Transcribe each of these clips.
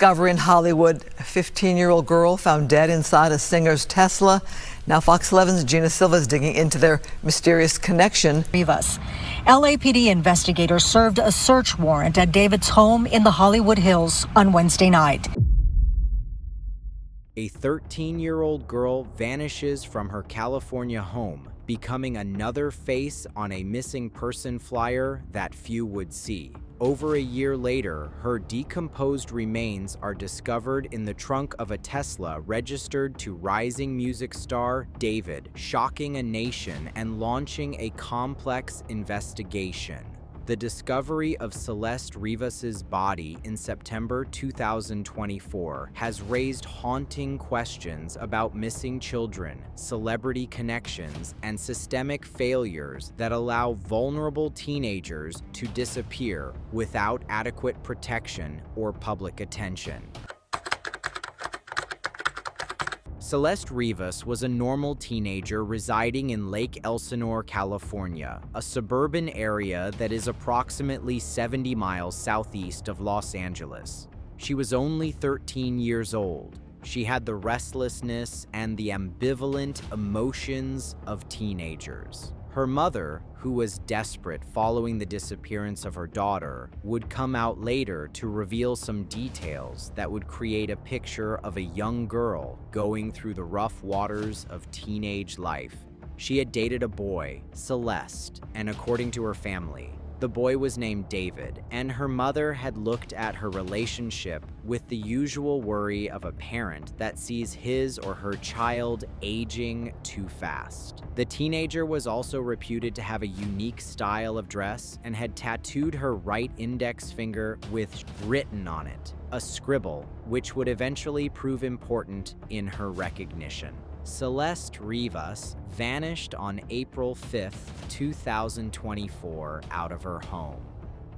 discovery in Hollywood. A 15-year-old girl found dead inside a singer's Tesla. Now Fox 11's Gina Silva is digging into their mysterious connection. Rivas. LAPD investigators served a search warrant at David's home in the Hollywood Hills on Wednesday night. A 13-year-old girl vanishes from her California home, becoming another face on a missing person flyer that few would see. Over a year later, her decomposed remains are discovered in the trunk of a Tesla registered to rising music star David, shocking a nation and launching a complex investigation. The discovery of Celeste Rivas's body in September 2024 has raised haunting questions about missing children, celebrity connections, and systemic failures that allow vulnerable teenagers to disappear without adequate protection or public attention. Celeste Rivas was a normal teenager residing in Lake Elsinore, California, a suburban area that is approximately 70 miles southeast of Los Angeles. She was only 13 years old. She had the restlessness and the ambivalent emotions of teenagers. Her mother, who was desperate following the disappearance of her daughter, would come out later to reveal some details that would create a picture of a young girl going through the rough waters of teenage life. She had dated a boy, Celeste, and according to her family, the boy was named David, and her mother had looked at her relationship with the usual worry of a parent that sees his or her child aging too fast. The teenager was also reputed to have a unique style of dress and had tattooed her right index finger with written on it, a scribble, which would eventually prove important in her recognition. Celeste Rivas vanished on April 5, 2024, out of her home.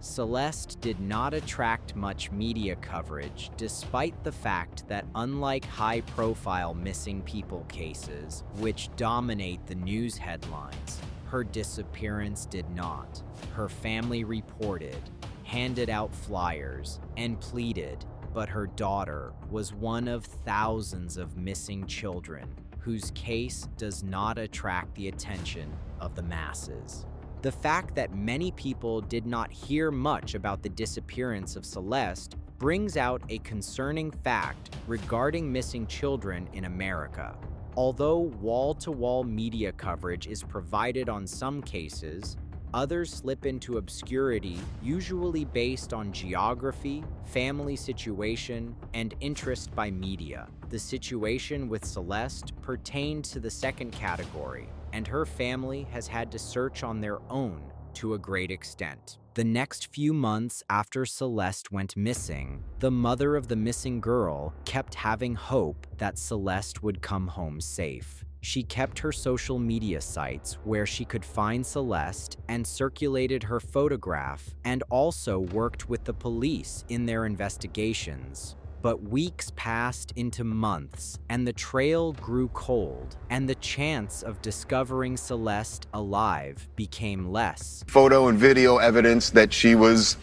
Celeste did not attract much media coverage, despite the fact that unlike high-profile missing people cases, which dominate the news headlines, her disappearance did not. Her family reported, handed out flyers, and pleaded, but her daughter was one of thousands of missing children whose case does not attract the attention of the masses. The fact that many people did not hear much about the disappearance of Celeste brings out a concerning fact regarding missing children in America. Although wall-to-wall media coverage is provided on some cases, others slip into obscurity, usually based on geography, family situation, and interest by media. The situation with Celeste pertained to the second category, and her family has had to search on their own to a great extent. The next few months after Celeste went missing, the mother of the missing girl kept having hope that Celeste would come home safe. She kept her social media sites where she could find Celeste and circulated her photograph, and also worked with the police in their investigations. But weeks passed into months, and the trail grew cold, and the chance of discovering Celeste alive became less. Photo and video evidence that she was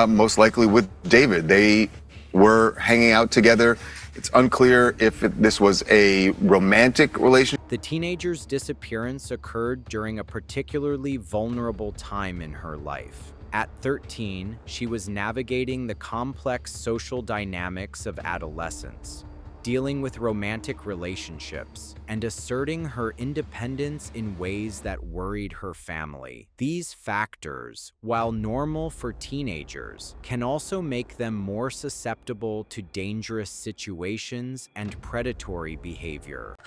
most likely with David. They were hanging out together. It's unclear if this was a romantic relationship. The teenager's disappearance occurred during a particularly vulnerable time in her life. At 13, she was navigating the complex social dynamics of adolescence, dealing with romantic relationships, and asserting her independence in ways that worried her family. These factors, while normal for teenagers, can also make them more susceptible to dangerous situations and predatory behavior.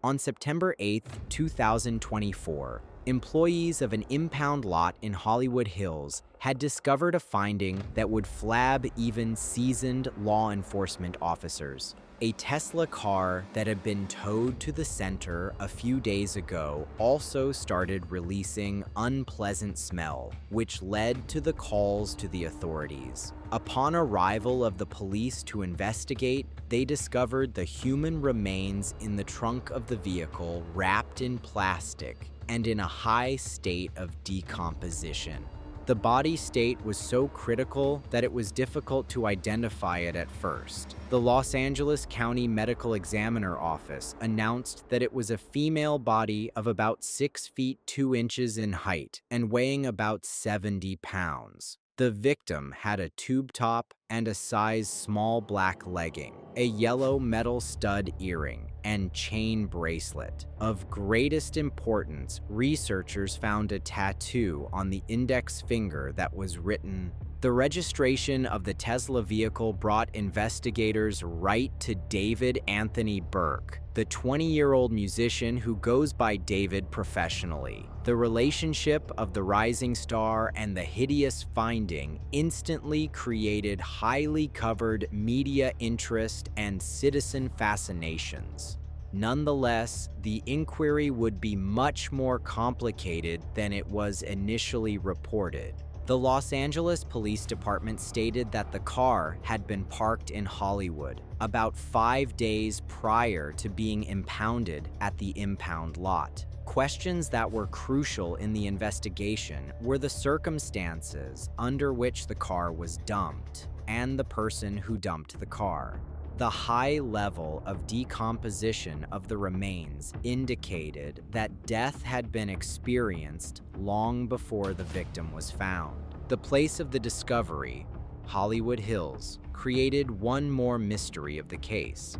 On September 8, 2024, employees of an impound lot in Hollywood Hills had discovered a finding that would flab even seasoned law enforcement officers. A Tesla car that had been towed to the center a few days ago also started releasing unpleasant smell, which led to the calls to the authorities. Upon arrival of the police to investigate, they discovered the human remains in the trunk of the vehicle wrapped in plastic and in a high state of decomposition. The body state was so critical that it was difficult to identify it at first. The Los Angeles County Medical Examiner Office announced that it was a female body of about 6 feet 2 inches in height and weighing about 70 pounds. The victim had a tube top and a size small black legging, a yellow metal stud earring, and chain bracelet. Of greatest importance, researchers found a tattoo on the index finger that was written. The registration of the Tesla vehicle brought investigators right to David Anthony Burke, the 20-year-old musician who goes by David professionally. The relationship of the rising star and the hideous finding instantly created highly covered media interest and citizen fascinations. Nonetheless, the inquiry would be much more complicated than it was initially reported. The Los Angeles Police Department stated that the car had been parked in Hollywood about 5 days prior to being impounded at the impound lot. Questions that were crucial in the investigation were the circumstances under which the car was dumped and the person who dumped the car. The high level of decomposition of the remains indicated that death had been experienced long before the victim was found. The place of the discovery, Hollywood Hills, created one more mystery of the case.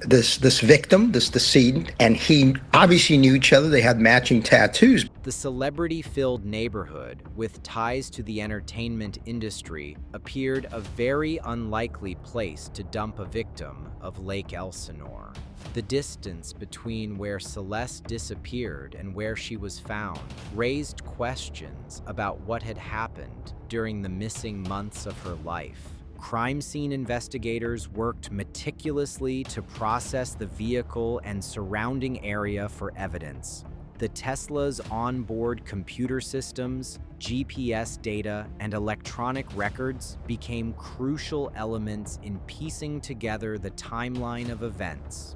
This victim, this decedent, and he obviously knew each other. They had matching tattoos. The celebrity-filled neighborhood, with ties to the entertainment industry, appeared a very unlikely place to dump a victim of Lake Elsinore. The distance between where Celeste disappeared and where she was found raised questions about what had happened during the missing months of her life. Crime scene investigators worked meticulously to process the vehicle and surrounding area for evidence. The Tesla's onboard computer systems, GPS data, and electronic records became crucial elements in piecing together the timeline of events.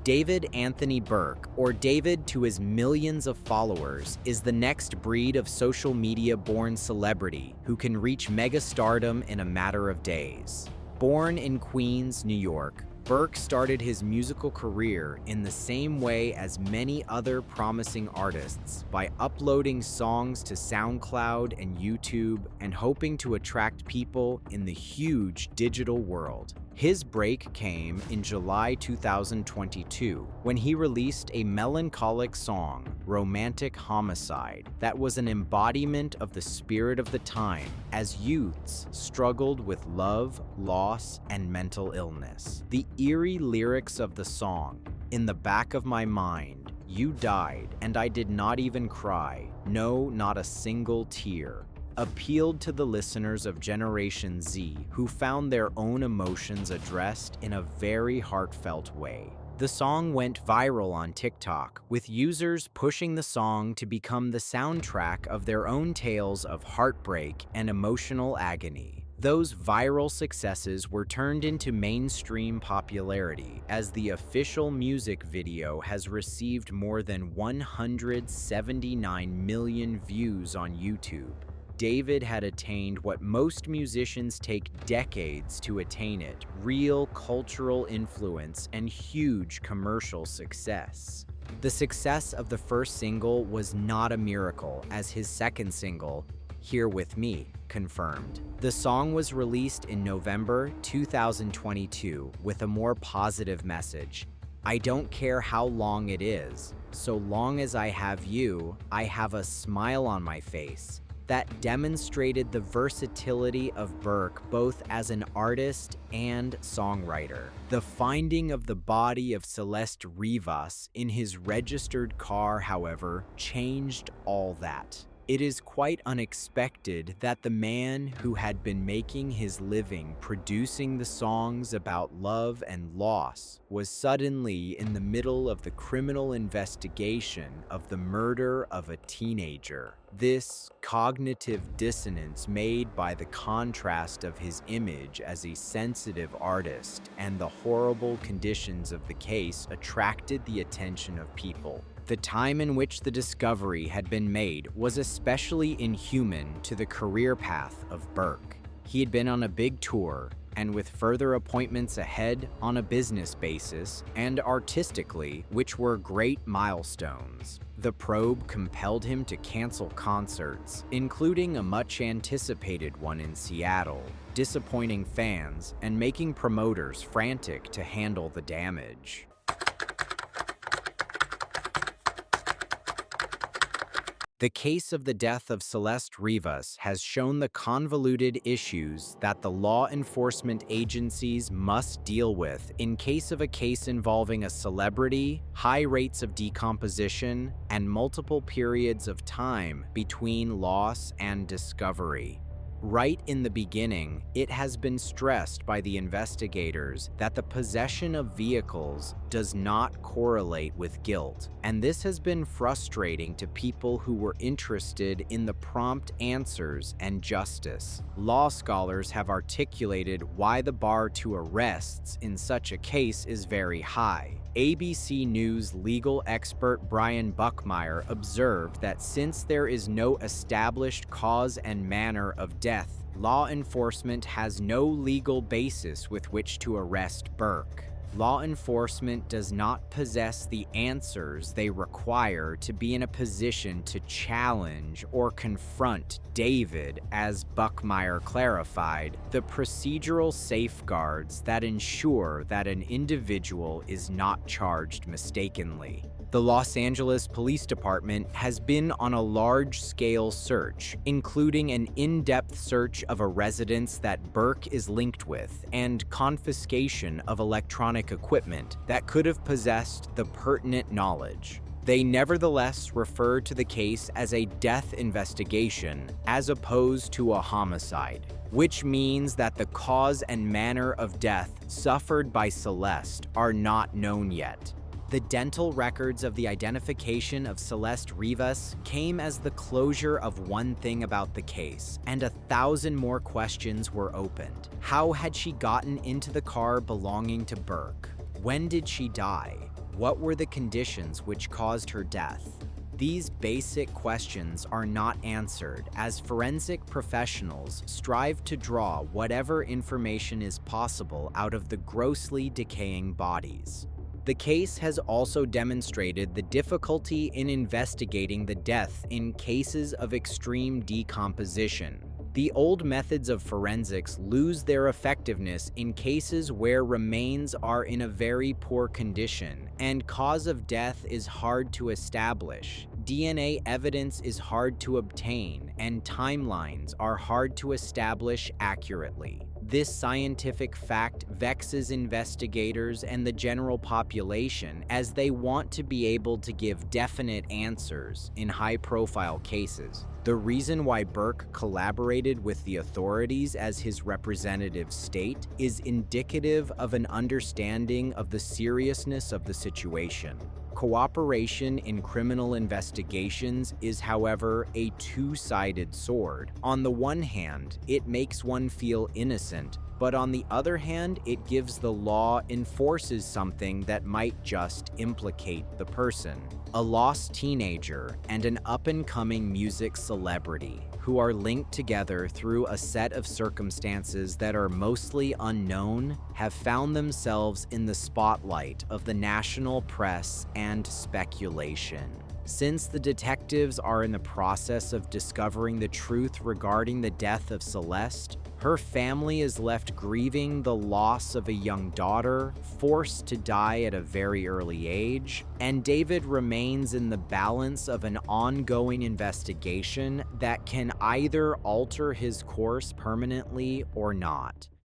David Anthony Burke, or David to his millions of followers, is the next breed of social media-born celebrity who can reach megastardom in a matter of days. Born in Queens, New York, Burke started his musical career in the same way as many other promising artists, by uploading songs to SoundCloud and YouTube and hoping to attract people in the huge digital world. His break came in July 2022 when he released a melancholic song, Romantic Homicide, that was an embodiment of the spirit of the time as youths struggled with love, loss, and mental illness. The eerie lyrics of the song, "In the back of my mind, you died, and I did not even cry, no, not a single tear," appealed to the listeners of Generation Z who found their own emotions addressed in a very heartfelt way. The song went viral on TikTok, with users pushing the song to become the soundtrack of their own tales of heartbreak and emotional agony. Those viral successes were turned into mainstream popularity, as the official music video has received more than 179 million views on YouTube. David had attained what most musicians take decades to attain it: real cultural influence and huge commercial success. The success of the first single was not a miracle, as his second single, Here With Me, confirmed. The song was released in November 2022 with a more positive message. "I don't care how long it is, so long as I have you, I have a smile on my face." That demonstrated the versatility of Burke both as an artist and songwriter. The finding of the body of Celeste Rivas in his registered car, however, changed all that. It is quite unexpected that the man who had been making his living producing the songs about love and loss was suddenly in the middle of the criminal investigation of the murder of a teenager. This cognitive dissonance made by the contrast of his image as a sensitive artist and the horrible conditions of the case attracted the attention of people. The time in which the discovery had been made was especially inhuman to the career path of Burke. He had been on a big tour, and with further appointments ahead on a business basis and artistically, which were great milestones. The probe compelled him to cancel concerts, including a much-anticipated one in Seattle, disappointing fans and making promoters frantic to handle the damage. The case of the death of Celeste Rivas has shown the convoluted issues that the law enforcement agencies must deal with in case of a case involving a celebrity, high rates of decomposition, and multiple periods of time between loss and discovery. Right in the beginning, it has been stressed by the investigators that the possession of vehicles does not correlate with guilt, and this has been frustrating to people who were interested in the prompt answers and justice. Law scholars have articulated why the bar to arrests in such a case is very high. ABC News legal expert Brian Buckmeyer observed that since there is no established cause and manner of death, law enforcement has no legal basis with which to arrest Burke. Law enforcement does not possess the answers they require to be in a position to challenge or confront David, as Buckmeyer clarified, the procedural safeguards that ensure that an individual is not charged mistakenly. The Los Angeles Police Department has been on a large-scale search, including an in-depth search of a residence that Burke is linked with and confiscation of electronic equipment that could have possessed the pertinent knowledge. They nevertheless refer to the case as a death investigation as opposed to a homicide, which means that the cause and manner of death suffered by Celeste are not known yet. The dental records of the identification of Celeste Rivas came as the closure of one thing about the case, and 1,000 more questions were opened. How had she gotten into the car belonging to Burke? When did she die? What were the conditions which caused her death? These basic questions are not answered as forensic professionals strive to draw whatever information is possible out of the grossly decaying bodies. The case has also demonstrated the difficulty in investigating the death in cases of extreme decomposition. The old methods of forensics lose their effectiveness in cases where remains are in a very poor condition and cause of death is hard to establish. DNA evidence is hard to obtain, and timelines are hard to establish accurately. This scientific fact vexes investigators and the general population as they want to be able to give definite answers in high-profile cases. The reason why Burke collaborated with the authorities as his representative state is indicative of an understanding of the seriousness of the situation. Cooperation in criminal investigations is, however, a two-sided sword. On the one hand, it makes one feel innocent, but on the other hand, it gives the law enforces something that might just implicate the person. A lost teenager and an up-and-coming music celebrity who are linked together through a set of circumstances that are mostly unknown have found themselves in the spotlight of the national press and speculation. Since the detectives are in the process of discovering the truth regarding the death of Celeste, her family is left grieving the loss of a young daughter, forced to die at a very early age, and David remains in the balance of an ongoing investigation that can either alter his course permanently or not.